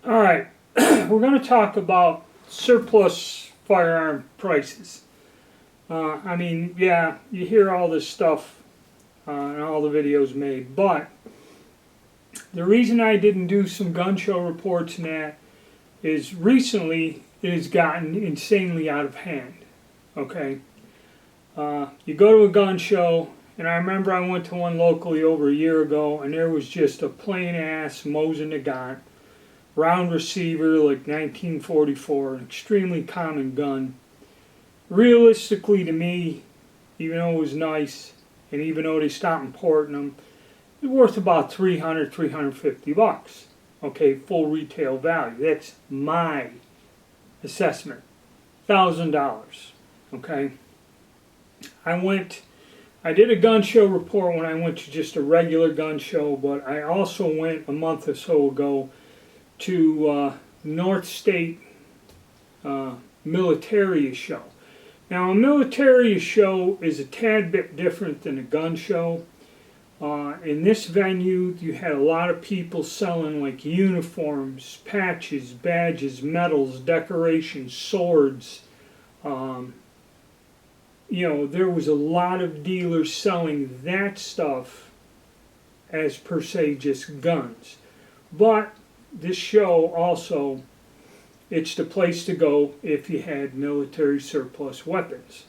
All right, we're going to talk about surplus firearm prices. I mean, yeah, you hear all this stuff and all the videos made, but the reason I didn't do some gun show reports and that is recently it has gotten insanely out of hand. Okay, you go to a gun show, and I remember I went to one locally over a year ago, and there was just a plain ass Mosin Nagant round receiver like 1944, an extremely common gun. Realistically, to me, even though it was nice, and even though they stopped importing them, it was worth about $300-350. Okay, full retail value. That's my assessment. $1,000. Okay. I did a gun show report when I went to just a regular gun show, but I also went a month or so ago to North State Military Show. Now, a military show is a tad bit different than a gun show. In this venue, you had a lot of people selling like uniforms, patches, badges, medals, decorations, swords. There was a lot of dealers selling that stuff as per se just guns. But this show also, it's the place to go if you had military surplus weapons.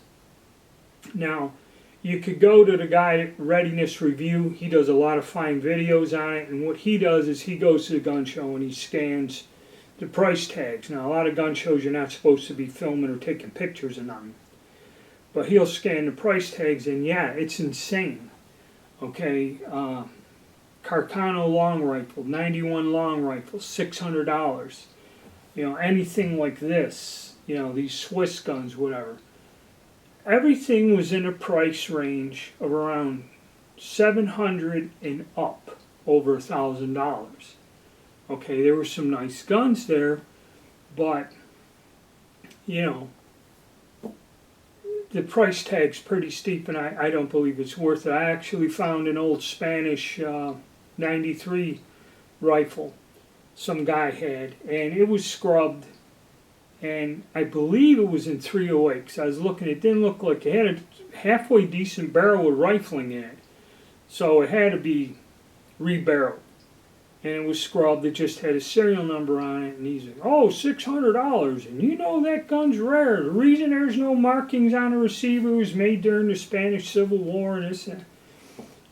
Now, you could go to the guy at Readiness Review. He does a lot of fine videos on it, and what he does is he goes to the gun show and he scans the price tags. Now, a lot of gun shows you're not supposed to be filming or taking pictures of nothing, but he'll scan the price tags, and yeah, it's insane. Okay, Carcano long rifle, 91 long rifle, $600. Anything like this, these Swiss guns, whatever. Everything was in a price range of around $700 and up, over $1,000. Okay, there were some nice guns there, but, the price tag's pretty steep, and I don't believe it's worth it. I actually found an old Spanish 93 rifle some guy had, and it was scrubbed, and I believe it was in 308, because I was looking, it didn't look like it had a halfway decent barrel with rifling in it, so it had to be rebarreled, and it was scrubbed. It just had a serial number on it, and he's like, oh, $600, and that gun's rare. The reason there's no markings on the receiver was made during the Spanish Civil War, and this.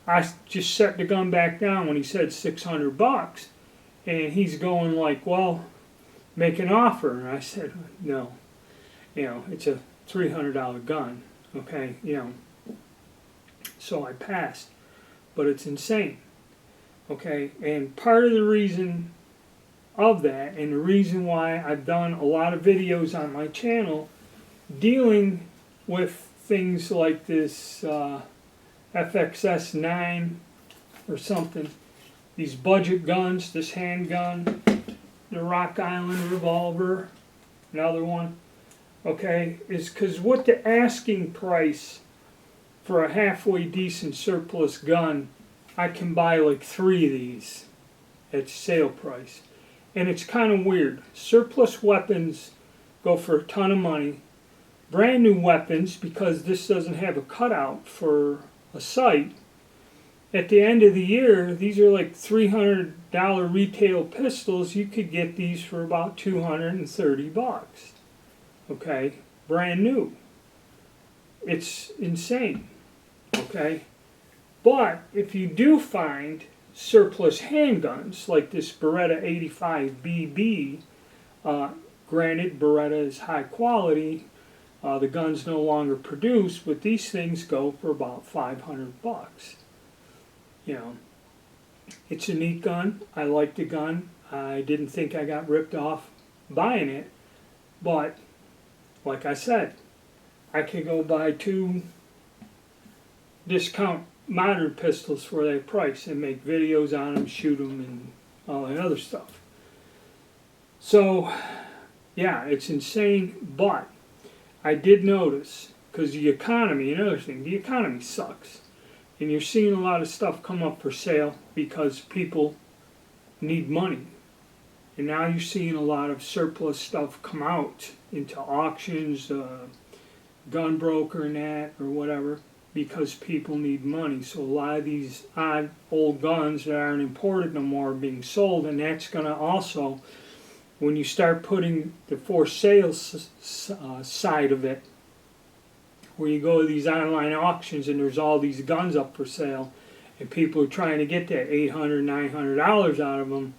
I just set the gun back down when he said $600, and he's going like, well, make an offer. And I said, no, it's a $300 gun, okay, So I passed, but it's insane, okay. And part of the reason of that, and the reason why I've done a lot of videos on my channel dealing with things like this FXS 9 or something, these budget guns, this handgun, the Rock Island revolver, another one, okay, is because what the asking price for a halfway decent surplus gun, I can buy like 3 of these at sale price. And it's kind of weird. Surplus weapons go for a ton of money. Brand new weapons, because this doesn't have a cutout for a sight, at the end of the year, these are like $300 retail pistols. You could get these for about $230. Okay, brand new. It's insane. Okay, but if you do find surplus handguns like this Beretta 85 BB, granted Beretta is high quality, the gun's no longer produced, but these things go for about $500. It's a neat gun. I like the gun. I didn't think I got ripped off buying it, but like I said, I could go buy 2 discount modern pistols for that price and make videos on them, shoot them, and all that other stuff. So, yeah, it's insane, but I did notice, because the economy, another thing, the economy sucks. And you're seeing a lot of stuff come up for sale because people need money. And now you're seeing a lot of surplus stuff come out into auctions, gun broker and that, or whatever, because people need money. So a lot of these odd old guns that aren't imported no more are being sold, and that's going to also, when you start putting the for sale side of it, where you go to these online auctions and there's all these guns up for sale, and people are trying to get that $800, $900 out of them,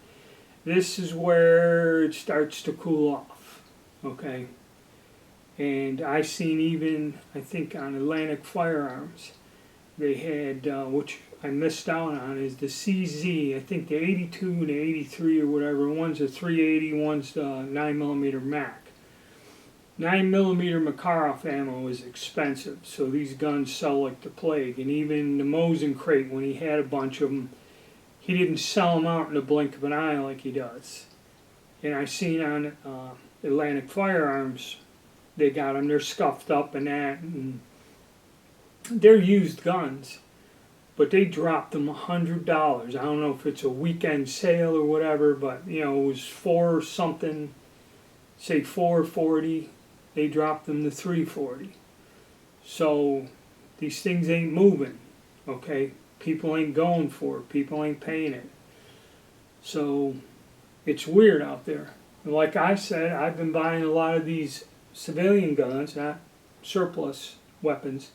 this is where it starts to cool off, okay? And I seen even, I think on Atlantic Firearms, they had, which I missed out on, is the CZ, I think the 82 and the 83 or whatever, one's a 380, one's the 9mm Mac. 9mm Makarov ammo is expensive, so these guns sell like the plague. And even the Mosin crate, when he had a bunch of them, he didn't sell them out in the blink of an eye like he does. And I seen on Atlantic Firearms, they got them, they're scuffed up and that, and they're used guns, but they dropped them $100. I don't know if it's a weekend sale or whatever, but you know, it was $4 something, say $440. They dropped them to $340. So these things ain't moving, okay? People ain't going for it. People ain't paying it. So it's weird out there. And like I said, I've been buying a lot of these civilian guns, not surplus weapons,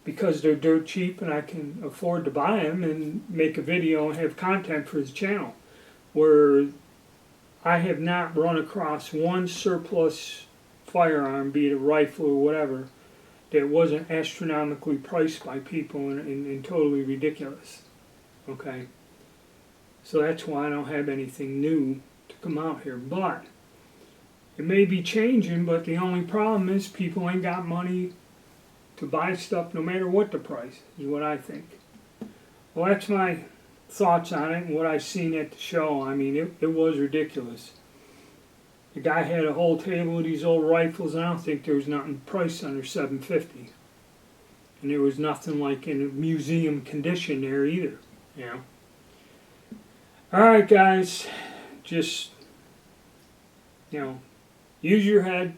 because they're dirt cheap and I can afford to buy them and make a video and have content for his channel. Where I have not run across one surplus firearm, be it a rifle or whatever, that wasn't astronomically priced by people and totally ridiculous. Okay? So that's why I don't have anything new to come out here. But it may be changing, but the only problem is people ain't got money to buy stuff no matter what the price is, what I think. Well, that's my thoughts on it and what I seen at the show. I mean, it was ridiculous. The guy had a whole table of these old rifles, and I don't think there was nothing priced under $750. And there was nothing like in a museum condition there either, you know. Alright guys, just, you know, use your head,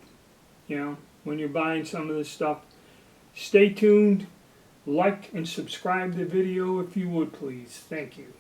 you know, when you're buying some of this stuff. Stay tuned, like and subscribe to the video if you would please. Thank you.